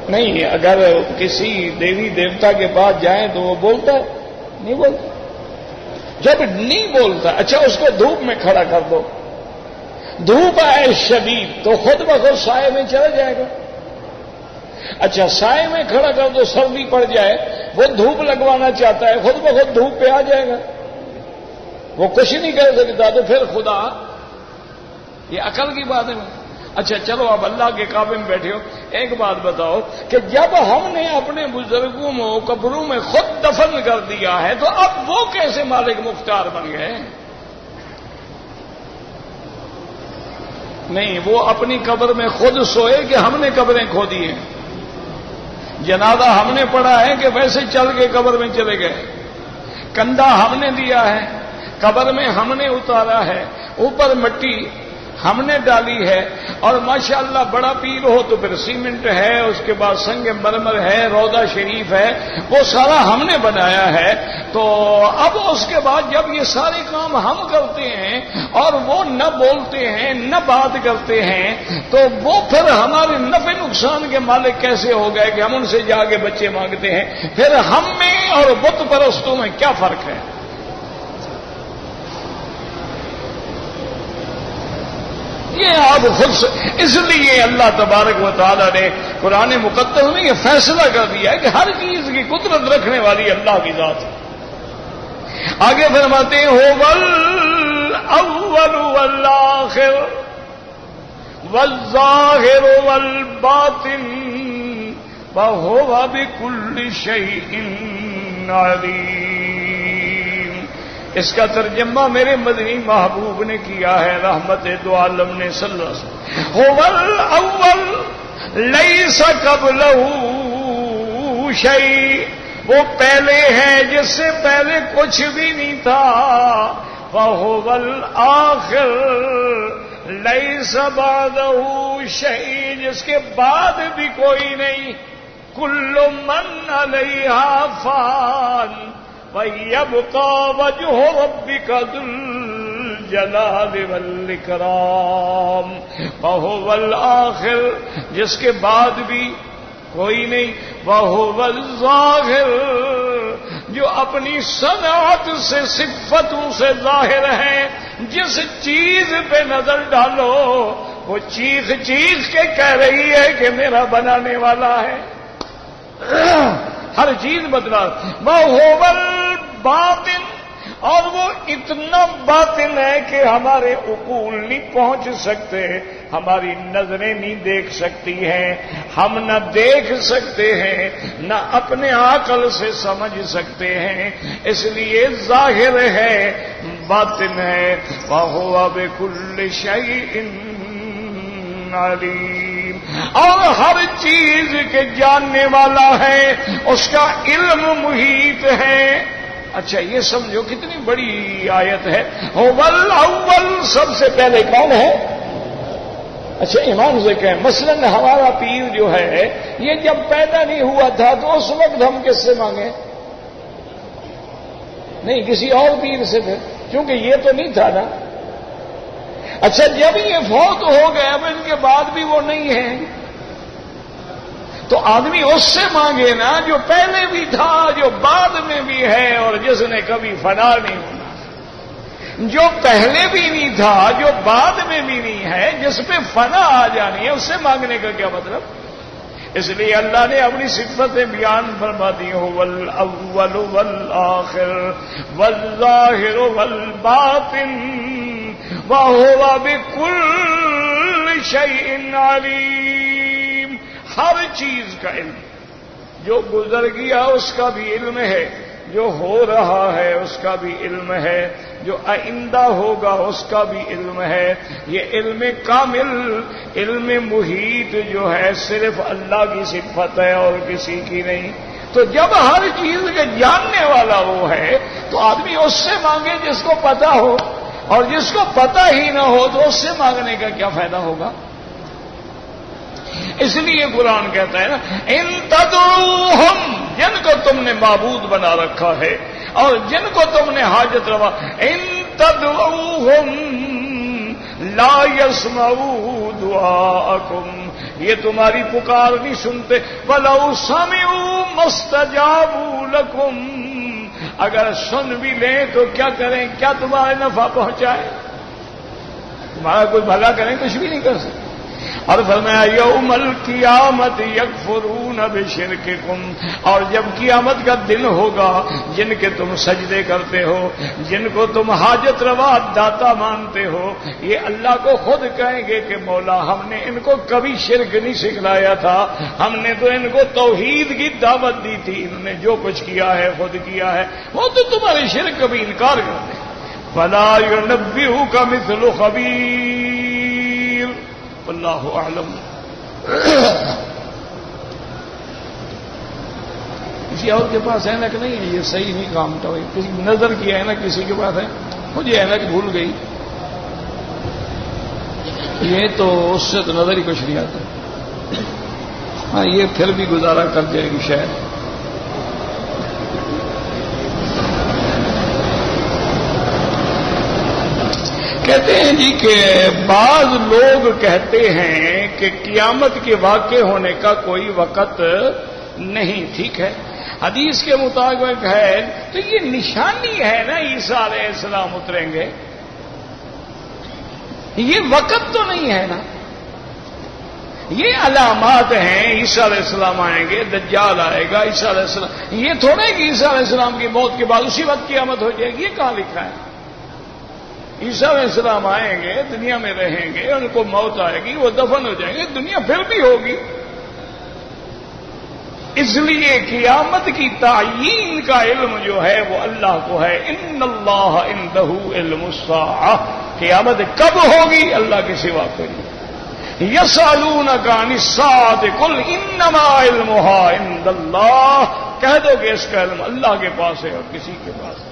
نہیں. اگر کسی دیوی دیوتا کے پاس جائیں تو وہ بولتا ہے؟ نہیں بولتا. جب نہیں بولتا اچھا اس کو دھوپ میں کھڑا کر دو, دھوپ آئے شدید تو خود بخود سائے میں چلا جائے گا. اچھا سائے میں کھڑا کر دو, سردی پڑ جائے, وہ دھوپ لگوانا چاہتا ہے, خود بخود دھوپ پہ آ جائے گا, وہ کچھ نہیں کر سکتا. تو پھر خدا, یہ عقل کی بات ہے. اچھا چلو اب اللہ کے کعبے میں بیٹھے ہو, ایک بات بتاؤ کہ جب ہم نے اپنے بزرگوں کو قبروں میں خود دفن کر دیا ہے تو اب وہ کیسے مالک مختار بن گئے؟ نہیں, وہ اپنی قبر میں خود سوئے کہ ہم نے قبریں کھودی ہیں. جنازہ ہم نے پڑھا ہے کہ ویسے چل کے قبر میں چلے گئے. کندھا ہم نے دیا ہے, قبر میں ہم نے اتارا ہے, اوپر مٹی ہم نے ڈالی ہے, اور ماشاءاللہ بڑا پیر ہو تو پھر سیمنٹ ہے, اس کے بعد سنگ مرمر ہے, روضہ شریف ہے, وہ سارا ہم نے بنایا ہے. تو اب اس کے بعد جب یہ سارے کام ہم کرتے ہیں اور وہ نہ بولتے ہیں نہ بات کرتے ہیں, تو وہ پھر ہمارے نفع نقصان کے مالک کیسے ہو گئے کہ ہم ان سے جا کے بچے مانگتے ہیں؟ پھر ہم میں اور بت پرستوں میں کیا فرق ہے؟ یہ آپ خود سے, اس لیے اللہ تبارک و تعالیٰ نے قرآن مقدس میں یہ فیصلہ کر دیا ہے کہ ہر چیز کی قدرت رکھنے والی اللہ کی ذات ہے. آگے فرماتے ہیں هو الاول والآخر والظاہر والباطن وهو بكل شيء علیم. اس کا ترجمہ میرے مدنی محبوب نے کیا ہے, رحمت دو عالم نے صلی اللہ علیہ وسلم. هو الاول لیس قبلہ شیء, وہ پہلے ہے جس سے پہلے کچھ بھی نہیں تھا. وهو الآخر لیس بعدہ شیء, جس کے بعد بھی کوئی نہیں. کل من علیہا فان وَيَبْقَى وَجْهُ رَبِّكَ ذُو الْجَلَالِ وَالْإِكْرَامِ. وَهُوَ الْآخِرُ, جس کے بعد بھی کوئی نہیں. وَهُوَ الظَّاهِرُ, جو اپنی صنعت سے صفتوں سے ظاہر ہے. جس چیز پہ نظر ڈالو وہ چیخ چیخ کے کہہ رہی ہے کہ میرا بنانے والا ہے. ہر چیز بدلا. وَهُوَ الْبَاطِنُ, اور وہ اتنا باطن ہے کہ ہمارے عقول نہیں پہنچ سکتے, ہماری نظریں نہیں دیکھ سکتی ہیں, ہم نہ دیکھ سکتے ہیں نہ اپنے عقل سے سمجھ سکتے ہیں. اس لیے ظاہر ہے, باطن ہے. وَهُوَ بِكُلِّ شَيْءٍ علیم. اور ہر چیز کے جاننے والا ہے، اس کا علم محیط ہے۔ اچھا یہ سمجھو کتنی بڑی آیت ہے۔ هُوَ الْأَوَّلُ، سب سے پہلے کون ہے؟ اچھا ایمان سے کہیں، مثلا ہمارا پیر جو ہے یہ جب پیدا نہیں ہوا تھا تو اس وقت ہم کس سے مانگے؟ نہیں، کسی اور پیر سے تھے، کیونکہ یہ تو نہیں تھا نا۔ اچھا جب یہ فوت ہو گئے، اب ان کے بعد بھی وہ نہیں ہے، تو آدمی اس سے مانگے نا جو پہلے بھی تھا، جو بعد میں بھی ہے، اور جس نے کبھی فنا نہیں ہونا۔ جو پہلے بھی نہیں تھا، جو بعد میں بھی نہیں ہے، جس پہ فنا آ جانی ہے، اس سے مانگنے کا کیا مطلب؟ اس لیے اللہ نے اپنی صفتیں بیان فرما دی، هُوَ الْأَوَّلُ وَالْآخِرُ وَالظَّاهِرُ وَالْبَاطِنُ وَهُوَ بِكُلِّ شَيْءٍ عَلِيمٌ۔ ہر چیز کا علم، جو گزر گیا اس کا بھی علم ہے، جو ہو رہا ہے اس کا بھی علم ہے، جو آئندہ ہوگا اس کا بھی علم ہے۔ یہ علم کامل، علم محیط جو ہے صرف اللہ کی صفت ہے اور کسی کی نہیں۔ تو جب ہر چیز کے جاننے والا وہ ہے تو آدمی اس سے مانگے جس کو پتا ہو، اور جس کو پتا ہی نہ ہو تو اس سے مانگنے کا کیا فائدہ ہوگا؟ اس لیے قرآن کہتا ہے نا، ان تدعوہم، جن کو تم نے معبود بنا رکھا ہے اور جن کو تم نے حاجت روا، ان تدعوہم لا يسمعوا دعاءکم، یہ تمہاری پکار نہیں سنتے، وَلَوْ سَمِعُوا مَا اسْتَجَابُوا لَكُمْ، اگر سن بھی لیں تو کیا کریں؟ کیا تمہارے نفع پہنچائے؟ تمہارا کوئی بھلا کریں؟ کچھ بھی نہیں کر سکتے۔ اور فرمایا یوم القیامت یکفرون بشرککم، اور جب قیامت کا دن ہوگا جن کے تم سجدے کرتے ہو، جن کو تم حاجت روا داتا مانتے ہو، یہ اللہ کو خود کہیں گے کہ مولا ہم نے ان کو کبھی شرک نہیں سکھلایا تھا، ہم نے تو ان کو توحید کی دعوت دی تھی، انہوں نے جو کچھ کیا ہے خود کیا ہے، وہ تو تمہارے شرک کبھی انکار کرتے۔ فلا ينبئك مثل خبیر، اللہ اعلم۔ کسی اور کے پاس اینک نہیں ہے، یہ صحیح نہیں کام تھا، کسی نظر کی اینک کسی کے پاس ہے، مجھے اینک بھول گئی، یہ تو اس سے تو نظر ہی کچھ نہیں آتا۔ ہاں یہ پھر بھی گزارا کر جائے گی شاید۔ کہتے ہیں جی کہ بعض لوگ کہتے ہیں کہ قیامت کے واقع ہونے کا کوئی وقت نہیں، ٹھیک ہے، حدیث کے مطابق ہے، تو یہ نشانی ہے نا عیسیٰ علیہ السلام اتریں گے، یہ وقت تو نہیں ہے نا، یہ علامات ہیں، عیسیٰ علیہ السلام آئیں گے، دجال آئے گا، عیسیٰ علیہ السلام، یہ تھوڑے کہ عیسیٰ علیہ السلام کی موت کے بعد اسی وقت قیامت ہو جائے گی، یہ کہاں لکھا ہے؟ عیسیٰ علیہ السلام آئیں گے، دنیا میں رہیں گے، ان کو موت آئے گی، وہ دفن ہو جائیں گے، دنیا پھر بھی ہوگی۔ اس لیے قیامت کی تعیین کا علم جو ہے وہ اللہ کو ہے، ان اللہ عندہ علم الساعہ، قیامت کب ہوگی اللہ کے سوا کوئی نہیں۔ یسألونک عن الساعۃ قل انما علمها عند اللہ، کہہ دو کہ اس کا علم اللہ کے پاس ہے اور کسی کے پاس ہے۔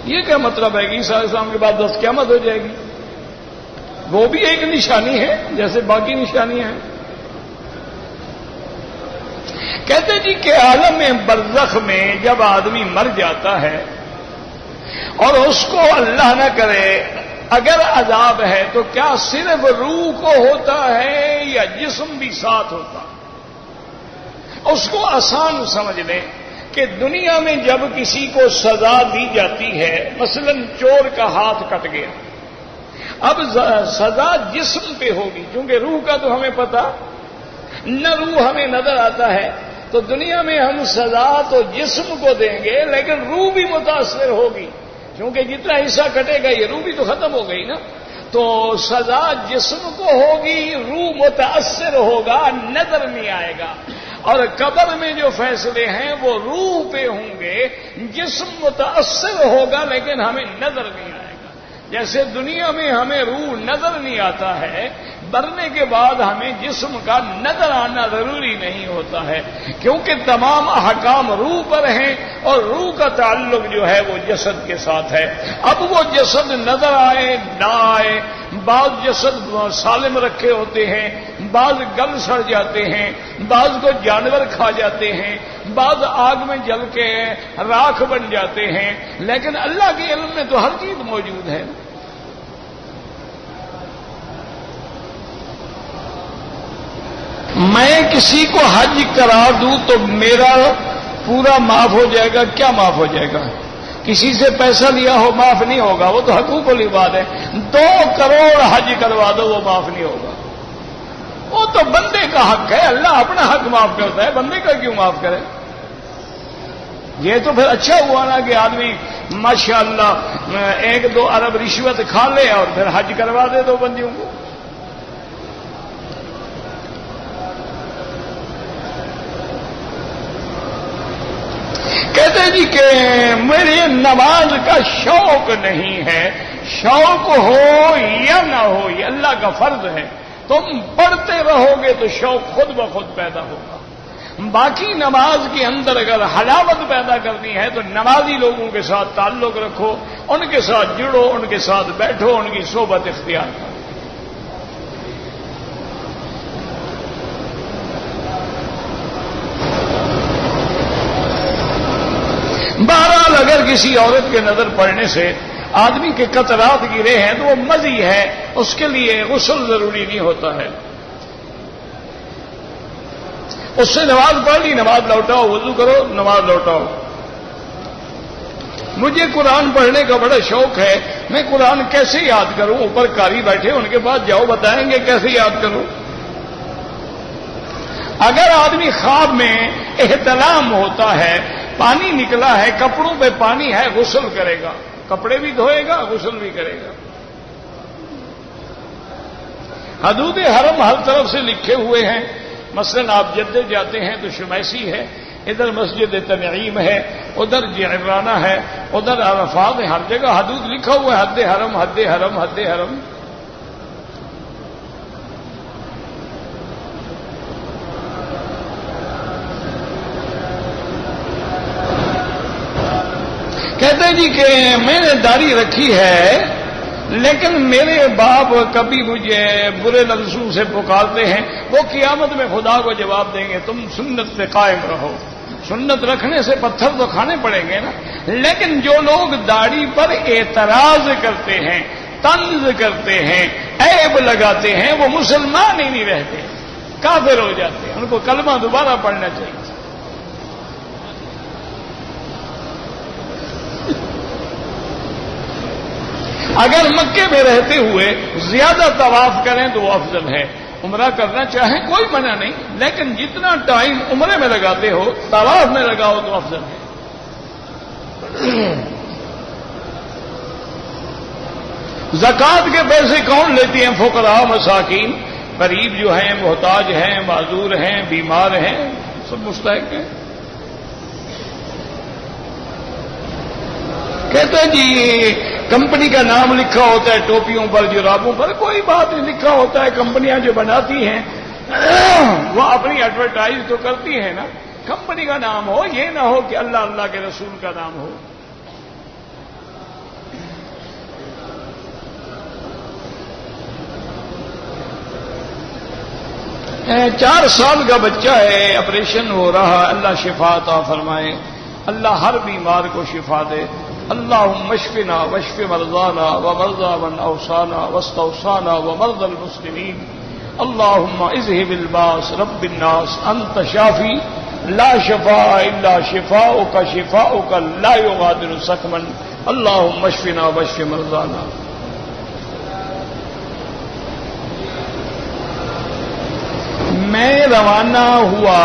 یہ کیا مطلب ہے کہ عیسیٰ علیہ السلام کے بعد 10 قیامت ہو جائے گی؟ وہ بھی ایک نشانی ہے جیسے باقی نشانیاں ہیں۔ کہتے جی کہ عالم برزخ میں جب آدمی مر جاتا ہے اور اس کو اللہ نہ کرے اگر عذاب ہے تو کیا صرف روح کو ہوتا ہے یا جسم بھی ساتھ ہوتا؟ اس کو آسان سمجھ لیں کہ دنیا میں جب کسی کو سزا دی جاتی ہے، مثلا چور کا ہاتھ کٹ گیا، اب سزا جسم پہ ہوگی، کیونکہ روح کا تو ہمیں پتا نہ، روح ہمیں نظر آتا ہے، تو دنیا میں ہم سزا تو جسم کو دیں گے لیکن روح بھی متاثر ہوگی، کیونکہ جتنا حصہ کٹے گا یہ روح بھی تو ختم ہو گئی نا، تو سزا جسم کو ہوگی، روح متاثر ہوگا، نظر نہیں آئے گا، اور قبر میں جو فیصلے ہیں وہ روح پہ ہوں گے، جسم متاثر ہوگا لیکن ہمیں نظر نہیں آئے گا۔ جیسے دنیا میں ہمیں روح نظر نہیں آتا ہے، مرنے کے بعد ہمیں جسم کا نظر آنا ضروری نہیں ہوتا ہے، کیونکہ تمام احکام روح پر ہیں اور روح کا تعلق جو ہے وہ جسد کے ساتھ ہے۔ اب وہ جسد نظر آئے نہ آئے، بعض جسد سالم رکھے ہوتے ہیں، بعض گل سڑ جاتے ہیں، بعض کو جانور کھا جاتے ہیں، بعض آگ میں جل کے راکھ بن جاتے ہیں، لیکن اللہ کے علم میں تو ہر چیز موجود ہے۔ میں کسی کو حج کرا دوں تو میرا پورا معاف ہو جائے گا؟ کیا معاف ہو جائے گا؟ کسی سے پیسہ لیا ہو معاف نہیں ہوگا، وہ تو حقوق والی بات ہے۔ 2 کروڑ حج کروا دو وہ معاف نہیں ہوگا، وہ تو بندے کا حق ہے۔ اللہ اپنا حق معاف کرتا ہے، بندے کا کیوں معاف کرے؟ یہ تو پھر اچھا ہوا نا کہ آدمی ماشاءاللہ 1-2 ارب رشوت کھا لے اور پھر حج کروا دے 2 بندیوں کو۔ کہتے جی کہ میرے نماز کا شوق نہیں ہے، شوق ہو یا نہ ہو یہ اللہ کا فرض ہے، تم پڑھتے رہو گے تو شوق خود بخود پیدا ہوگا۔ باقی نماز کے اندر اگر حلاوت پیدا کرنی ہے تو نمازی لوگوں کے ساتھ تعلق رکھو، ان کے ساتھ جڑو، ان کے ساتھ بیٹھو، ان کی صحبت اختیار کرو۔ بہرحال اگر کسی عورت کے نظر پڑنے سے آدمی کے قطرات گرے ہیں تو وہ مزی ہے، اس کے لیے غسل ضروری نہیں ہوتا ہے۔ اس سے نماز پڑھ لی، نماز لوٹاؤ، وضو کرو، نماز لوٹاؤ۔ مجھے قرآن پڑھنے کا بڑا شوق ہے، میں قرآن کیسے یاد کروں؟ اوپر قاری بیٹھے، ان کے پاس جاؤ، بتائیں گے کیسے یاد کروں۔ اگر آدمی خواب میں احتلام ہوتا ہے، پانی نکلا ہے، کپڑوں پہ پانی ہے، غسل کرے گا، کپڑے بھی دھوئے گا، غسل بھی کرے گا۔ حدود حرم ہر طرف سے لکھے ہوئے ہیں، مثلا آپ جدہ جاتے ہیں تو شمیسی ہے، ادھر مسجد تنعیم ہے، ادھر جعرانہ ہے، ادھر عرفات ہے، ہر جگہ حدود لکھا ہوا ہے، حد حرم، حد حرم، حد حرم۔ کہتے ہیں جی کہ میں نے داڑھی رکھی ہے لیکن میرے باپ کبھی مجھے برے لفظوں سے پکارتے ہیں، وہ قیامت میں خدا کو جواب دیں گے تم سنت پہ قائم رہو۔ سنت رکھنے سے پتھر تو کھانے پڑیں گے نا، لیکن جو لوگ داڑھی پر اعتراض کرتے ہیں، طنز کرتے ہیں، عیب لگاتے ہیں، وہ مسلمان ہی نہیں رہتے، کافر ہو جاتے ہیں، ان کو کلمہ دوبارہ پڑھنا چاہیے۔ اگر مکے میں رہتے ہوئے زیادہ طواف کریں تو وہ افضل ہے، عمرہ کرنا چاہیں کوئی منع نہیں، لیکن جتنا ٹائم عمرے میں لگاتے ہو طواف میں لگاؤ تو افضل ہے۔ زکوٰۃ کے پیسے کون لیتے ہیں؟ فقراء، مساکین، غریب جو ہیں، محتاج ہیں، معذور ہیں، بیمار ہیں، سب مستحق ہیں۔ کہتے ہیں جی کمپنی کا نام لکھا ہوتا ہے ٹوپیوں پر، جرابوں پر، کوئی بات نہیں، لکھا ہوتا ہے۔ کمپنیاں جو بناتی ہیں وہ اپنی ایڈورٹائز تو کرتی ہیں نا، کمپنی کا نام ہو، یہ نہ ہو کہ اللہ اللہ کے رسول کا نام ہو۔ چار سال کا بچہ ہے، آپریشن ہو رہا، اللہ شفا عطا فرمائے، اللہ ہر بیمار کو شفا دے۔ اللہم اشفنا واشف مرضانا ومرضى من اوصانا واستوصانا ومرضى المسلمین اللہم اذهب الباس رب الناس انت شافی لا شفاء الا شفاؤک شفاؤک لا یغادر سقما اللہم اشفنا واشف مرضانا۔ میں روانہ ہوا،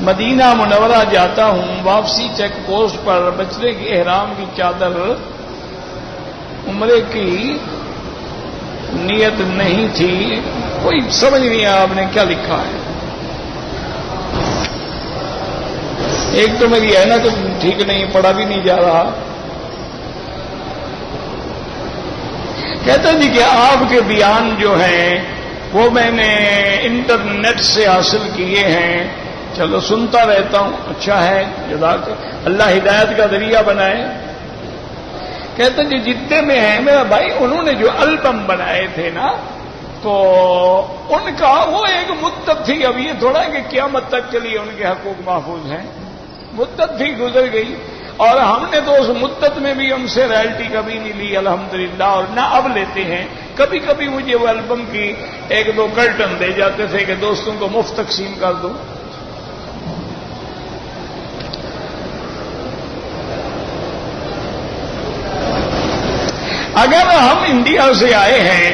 مدینہ منورہ جاتا ہوں، واپسی چیک پوسٹ پر بچڑے کی احرام کی چادر عمرے کی نیت نہیں تھی، کوئی سمجھ نہیں آیا آپ نے کیا لکھا ہے۔ ایک تو میری عینک ٹھیک نہیں، پڑھا بھی نہیں جا رہا، کہتے ہیں جی کہ آپ کے بیان جو ہیں وہ میں نے انٹرنیٹ سے حاصل کیے ہیں، چلو سنتا رہتا ہوں، اچھا ہے، جزاک اللہ ہدایت کا ذریعہ بنائے۔ کہتے ہیں جی جتنے میں ہیں میرا بھائی، انہوں نے جو البم بنائے تھے نا، تو ان کا وہ ایک مدت تھی، اب یہ تھوڑا کہ قیامت تک کے لیے ان کے حقوق محفوظ ہیں، مدت تھی گزر گئی، اور ہم نے تو اس مدت میں بھی ان سے رائلٹی کبھی نہیں لی الحمدللہ، اور نہ اب لیتے ہیں۔ کبھی کبھی مجھے وہ البم کی ایک دو کرٹن دے جاتے تھے کہ دوستوں کو مفت تقسیم کر دو۔ اگر ہم انڈیا سے آئے ہیں،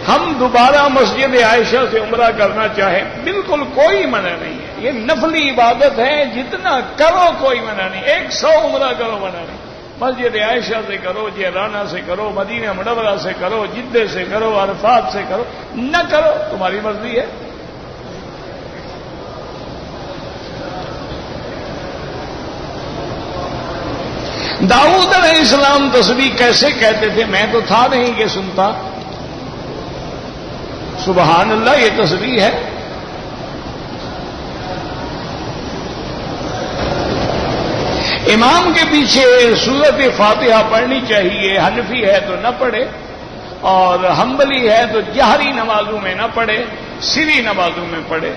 ہم دوبارہ مسجد عائشہ سے عمرہ کرنا چاہیں، بالکل کوئی منع نہیں ہے، یہ نفلی عبادت ہے، جتنا کرو کوئی منع نہیں، 100 عمرہ کرو منع نہیں، مسجد عائشہ سے کرو، جیرانہ سے کرو، مدینہ منورہ سے کرو، جدہ سے کرو، عرفات سے کرو، نہ کرو تمہاری مرضی ہے۔ داؤد علیہ السلام تسبیح کیسے کہتے تھے؟ میں تو تھا نہیں کہ سنتا۔ سبحان اللہ، یہ تسبیح ہے۔ امام کے پیچھے سورت فاتحہ پڑھنی چاہیے، حنفی ہے تو نہ پڑھے، اور حنبلی ہے تو جہری نمازوں میں نہ پڑھے، سری نمازوں میں پڑھے۔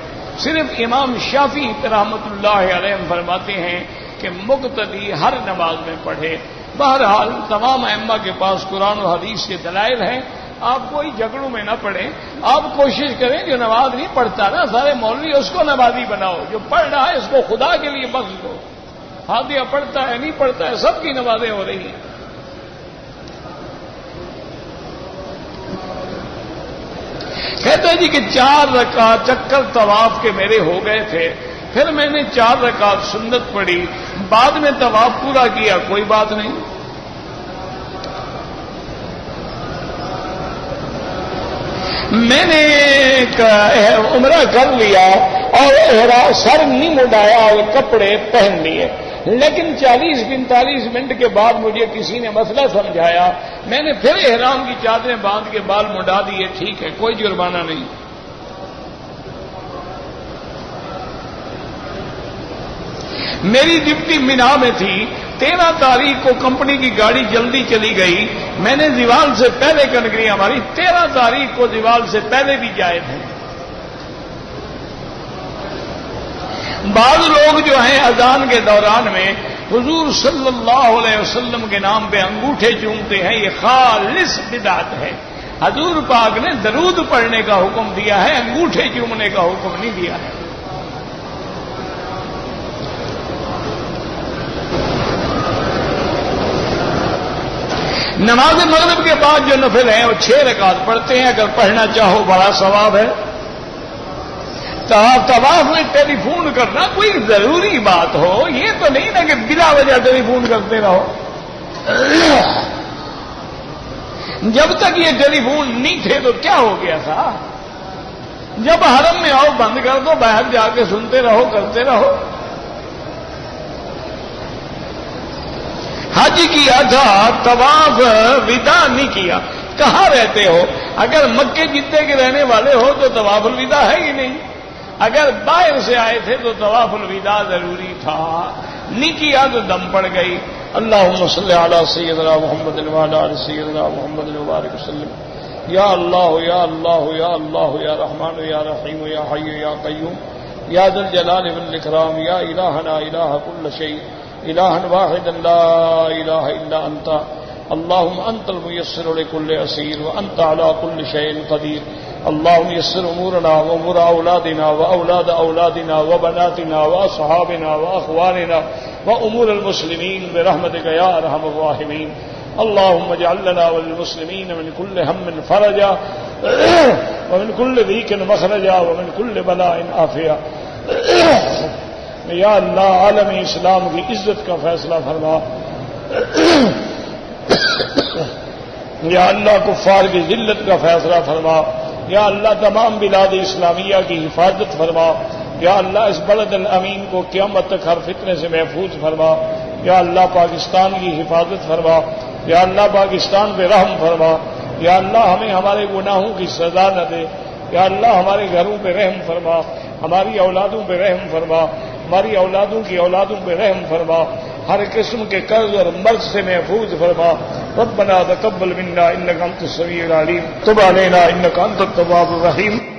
صرف امام شافعی رحمۃ اللہ علیہ فرماتے ہیں کہ مقتدی ہر نماز میں پڑھے۔ بہرحال تمام ائمہ کے پاس قرآن و حدیث کے دلائل ہیں، آپ کوئی جھگڑوں میں نہ پڑھیں، آپ کوشش کریں جو نماز نہیں پڑھتا نا سارے مولوی اس کو نمازی بناؤ، جو پڑھ رہا ہے اس کو خدا کے لیے بخش دو، فاتحہ پڑھتا ہے نہیں پڑھتا ہے سب کی نمازیں ہو رہی ہیں۔ کہتے ہیں جی کہ 4 رکعت چکر طواف کے میرے ہو گئے تھے، پھر میں نے 4 رکعت سنت پڑھی، بعد میں طواف پورا کیا، کوئی بات نہیں۔ میں نے عمرہ کر لیا اور سر نہیں مڈایا اور کپڑے پہن لیے، لیکن 40-45 منٹ کے بعد مجھے کسی نے مسئلہ سمجھایا، میں نے پھر احرام کی چادریں باندھ کے بال مڈا دیے، ٹھیک ہے، کوئی جرمانہ نہیں۔ میری ڈپٹی مینا میں تھی، 13 تاریخ کو کمپنی کی گاڑی جلدی چلی گئی، میں نے زوال سے پہلے کنکریاں ماری، 13 تاریخ کو زوال سے پہلے بھی جائے تھے۔ بعض لوگ جو ہیں اذان کے دوران میں حضور صلی اللہ علیہ وسلم کے نام پہ انگوٹھے چومتے ہیں، یہ خالص بدعت ہے۔ حضور پاک نے درود پڑھنے کا حکم دیا ہے، انگوٹھے چومنے کا حکم نہیں دیا ہے۔ نماز مغرب کے بعد جو نفل ہیں وہ 6 رکعت پڑھتے ہیں، اگر پڑھنا چاہو بڑا ثواب ہے۔ طواف میں ٹیلی فون کرنا کوئی ضروری بات ہو، یہ تو نہیں نا کہ بلا وجہ ٹیلی فون کرتے رہو۔ جب تک یہ ٹیلی فون نہیں تھے تو کیا ہو گیا تھا؟ جب حرم میں آؤ بند کر دو، باہر جا کے سنتے رہو، کرتے رہو۔ حج کیا تھا، طواف وداع نہیں کیا۔ کہاں رہتے ہو؟ اگر مکے جدے کے رہنے والے ہو تو طواف الوداع ہے ہی نہیں، اگر باہر سے آئے تھے تو طواف الوداع ضروری تھا، نہیں کیا تو دم پڑ گئی۔ اللہم صلی علی سیدنا محمد وعلی آل سیدنا محمد وبارک وسلم۔ یا اللہ یا اللہ یا اللہ یا رحمان یا رحیم یا حی یا قیوم یا ذا الجلال والاکرام یا الہنا الہ کل شیء الہا واحدا لا الہ الا انت اللہم انت المیسر لکل اسیر وانت علی کل شیء قدیر۔ اللہم یسر امورنا وامور اولادنا واولاد اولادنا وبناتنا واصحابنا واخواننا وامور المسلمین برحمتک یا ارحم الراحمین۔ اللہم اجعل لنا وللمسلمین من کل ہم فرجا ومن کل ضیق مخرجا ومن کل بلاء عافیہ۔ یا اللہ عالم اسلام کی عزت کا فیصلہ فرما، یا اللہ کفار کی ذلت کا فیصلہ فرما، یا اللہ تمام بلاد اسلامیہ کی حفاظت فرما، یا اللہ اس بلد الامین کو قیامت تک ہر فتنے سے محفوظ فرما، یا اللہ پاکستان کی حفاظت فرما، یا اللہ پاکستان پہ رحم فرما، یا اللہ ہمیں ہمارے گناہوں کی سزا نہ دے، یا اللہ ہمارے گھروں پہ رحم فرما، ہماری اولادوں پہ رحم فرما، ہماری اولادوں کی اولادوں پہ رحم فرما، ہر قسم کے قرض اور مرض سے محفوظ فرما۔ ربنا تقبل منا انك انت السميع العليم، تب علينا انك انت التواب الرحيم۔